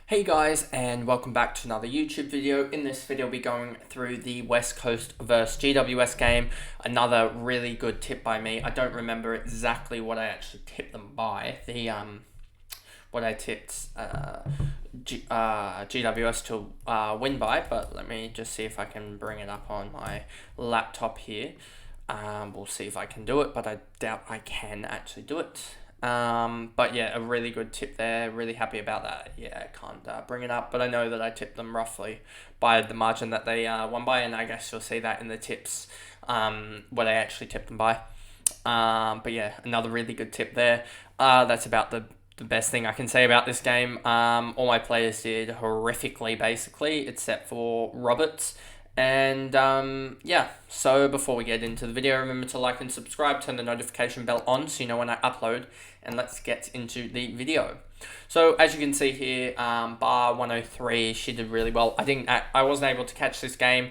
Hey guys, and welcome back to another YouTube video. In this video, we'll be going through the West Coast versus GWS game. Another really good tip by me. I don't remember exactly what I actually tipped them by. What I tipped GWS to win by, but let me just see if I can bring it up on my laptop here. We'll see if I can do it, but I doubt I can actually do it. But yeah, a really good tip there. Really happy about that. Yeah, I can't bring it up, but I know that I tipped them roughly by the margin that they won by, and I guess you'll see that in the tips, what I actually tipped them by. But yeah, another really good tip there. That's about the best thing I can say about this game. All my players did horrifically, basically, except for Roberts. And yeah, so before we get into the video, remember to like and subscribe, turn the notification bell on so you know when I upload, and let's get into the video. So as you can see here, BARR 103, she did really well. I wasn't able to catch this game,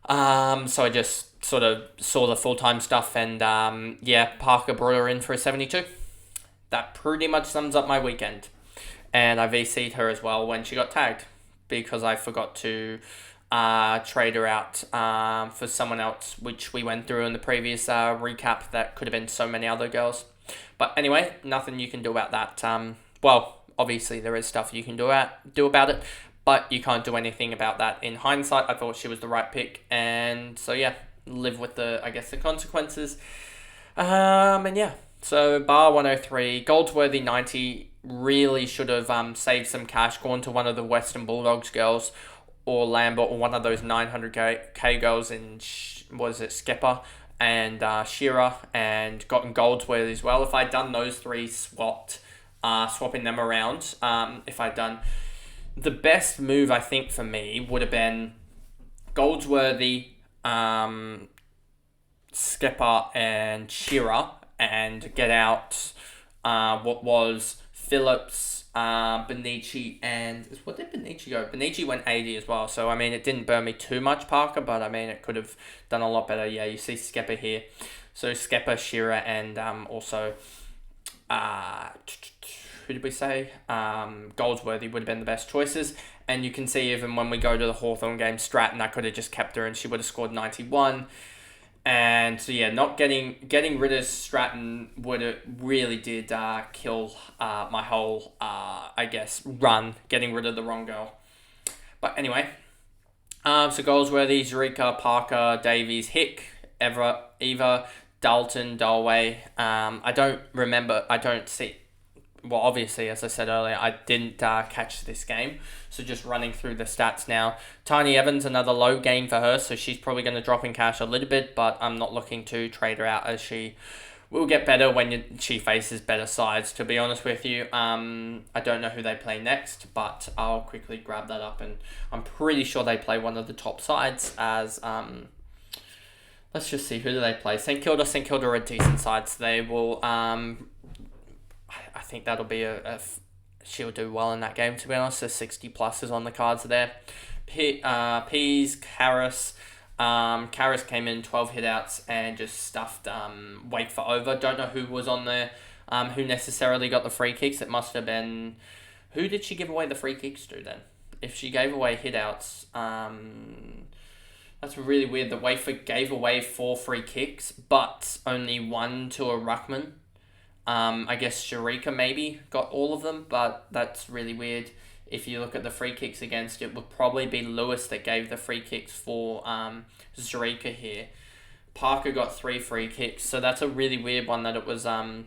so I just sort of saw the full-time stuff, and yeah, Parker brought her in for a 72. That pretty much sums up my weekend. And I VC'd her as well when she got tagged, because I forgot to trade her out for someone else, which we went through in the previous recap. That could have been so many other girls. But anyway, nothing you can do about that. Well, obviously there is stuff you can do about it, but you can't do anything about that in hindsight. I thought she was the right pick, and so yeah, live with the consequences. And yeah, so BARR 103, Goldsworthy 90, really should have saved some cash, gone to one of the Western Bulldogs girls, or Lambert, or one of those 900k girls in, Skepper and Shearer, and gotten Goldsworthy as well. If I'd done those three swapping them around, if I'd done, the best move I think for me would have been Goldsworthy, Skepper and Shearer, and get out what was Phillips, Benici, and what did Benici go? Benici went 80 as well, so I mean it didn't burn me too much, Parker, but I mean it could have done a lot better. Yeah, you see Skepper here, so Skepper, Shearer, and also who did we say? Goldsworthy would have been the best choices. And you can see even when we go to the Hawthorn game, Stratton, I could have just kept her and she would have scored 91. And so yeah, not getting rid of Stratton really did kill my whole run, getting rid of the wrong girl. But anyway, so Goldsworthy, Zurika, Parker, Davies, Hick, Eva, Dalton, Dalway. I don't see. Well, obviously, as I said earlier, I didn't catch this game, so just running through the stats now. Tiny Evans, another low game for her, so she's probably going to drop in cash a little bit, but I'm not looking to trade her out, as she will get better when she faces better sides, to be honest with you. I don't know who they play next, but I'll quickly grab that up, and I'm pretty sure they play one of the top sides, as let's just see, who do they play? St Kilda are a decent side, so they will I think that'll be she'll do well in that game, to be honest. The 60 plus is on the cards there. Pease, Karras. Karras came in 12 hitouts and just stuffed Wake for over. Don't know who was on there, who necessarily got the free kicks. It must have been, who did she give away the free kicks to then? If she gave away hitouts, that's really weird that Wakeford gave away 4 free kicks, but only 1 to a ruckman. I guess Sharika maybe got all of them, but that's really weird. If you look at the free kicks against, it would probably be Lewis that gave the free kicks for Sharika here. Parker got 3 free kicks, so that's a really weird one that it was it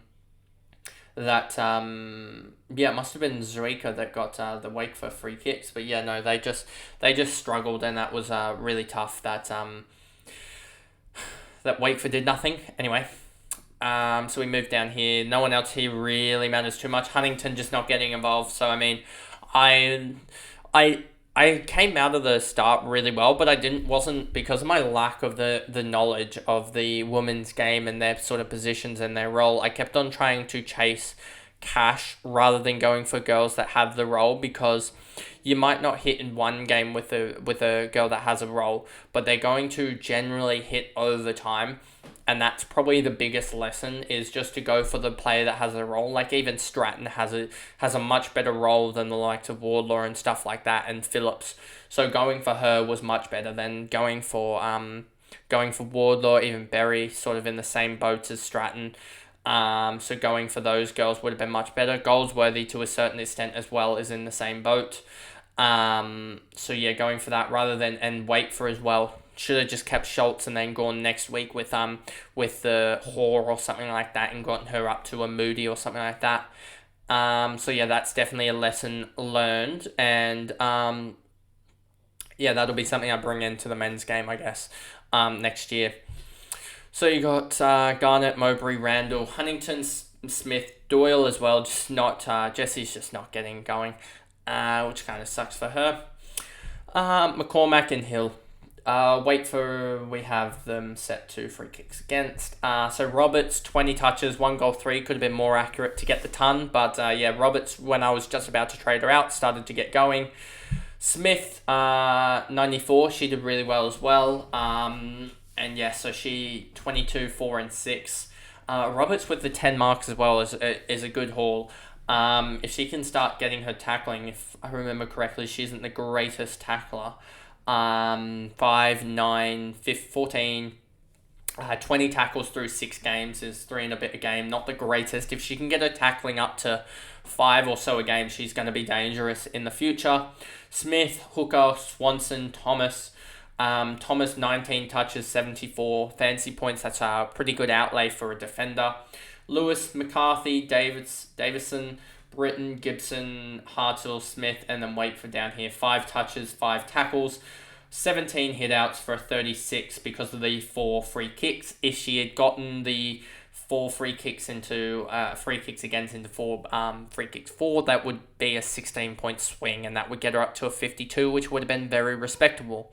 must have been Zurika that got the Wake for free kicks, but yeah, no, they just struggled, and that was really tough that Wakeford did nothing. Anyway. So we move down here. No one else here really matters too much. Huntington just not getting involved. So I mean, I came out of the start really well, but wasn't because of my lack of the knowledge of the women's game and their sort of positions and their role. I kept on trying to chase cash rather than going for girls that have the role, because you might not hit in one game with a girl that has a role, but they're going to generally hit over time. And that's probably the biggest lesson, is just to go for the player that has a role. Like even Stratton has a much better role than the likes of Wardlaw and stuff like that, and Phillips. So going for her was much better than going for Wardlaw, even Berry, sort of in the same boat as Stratton. So going for those girls would have been much better. Goldsworthy to a certain extent as well is in the same boat. So yeah, going for that rather than, and wait for as well. Should have just kept Schultz and then gone next week with the Hoare or something like that, and gotten her up to a Moody or something like that. So yeah, that's definitely a lesson learned, and yeah, that'll be something I bring into the men's game, I guess, next year. So you got Garnett, Mowbray, Randall, Huntington, Smith, Doyle as well. Just not Jessie's just not getting going, which kind of sucks for her. McCormack and Hill. We have them set to free kicks against. So Roberts, 20 touches, 1 goal, 3. Could have been more accurate to get the ton. But yeah, Roberts, when I was just about to trade her out, started to get going. Smith, 94. She did really well as well. And yeah, so she 22, 4 and 6. Roberts with the 10 marks as well is a good haul. If she can start getting her tackling, if I remember correctly, she isn't the greatest tackler. 5, 9, 14, 20 tackles through 6 games is 3 and a bit a game. Not the greatest. If she can get her tackling up to 5 or so a game, she's going to be dangerous in the future. Smith, Hooker, Swanson, Thomas. Thomas, 19 touches, 74 fancy points. That's a pretty good outlay for a defender. Lewis, McCarthy, Davison, Britton, Gibson, Hartwell, Smith, and then wait for down here. 5 touches, 5 tackles, 17 hitouts for a 36 because of the 4 free kicks. If she had gotten the 4 free kicks into free kicks against into 4 free kicks for, that would be a 16-point swing, and that would get her up to a 52, which would have been very respectable.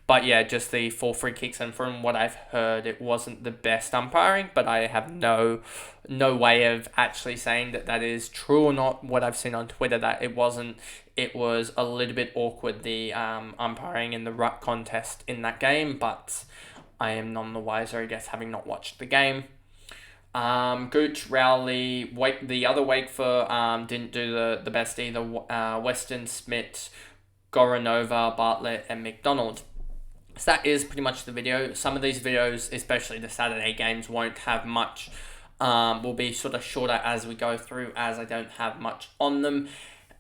But yeah, just the 4 free kicks, and from what I've heard, it wasn't the best umpiring, but I have no way of actually saying that is true or not. What I've seen on Twitter, that it wasn't. It was a little bit awkward, the umpiring in the ruck contest in that game, but I am none the wiser, I guess, having not watched the game. Gooch, Rowley, the other Wakeford didn't do the best either. Weston, Smith, Goranova, Bartlett, and McDonald. So that is pretty much the video. Some of these videos, especially the Saturday games, won't have much. Will be sort of shorter as we go through, as I don't have much on them.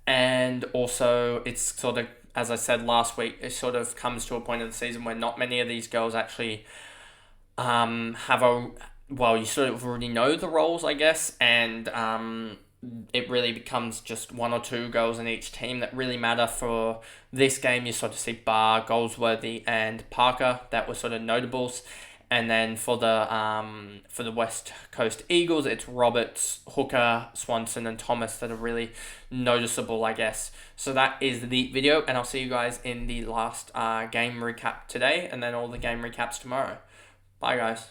And also, it's sort of, as I said last week, it sort of comes to a point of the season where not many of these girls actually have a... Well, you sort of already know the roles, I guess, and it really becomes just 1 or 2 girls in each team that really matter. For this game, you sort of see BARR, Goldsworthy, and Parker. That were sort of notables. And then for the West Coast Eagles, it's Roberts, Hooker, Swanson, and Thomas that are really noticeable, I guess. So that is the video, and I'll see you guys in the last game recap today, and then all the game recaps tomorrow. Bye, guys.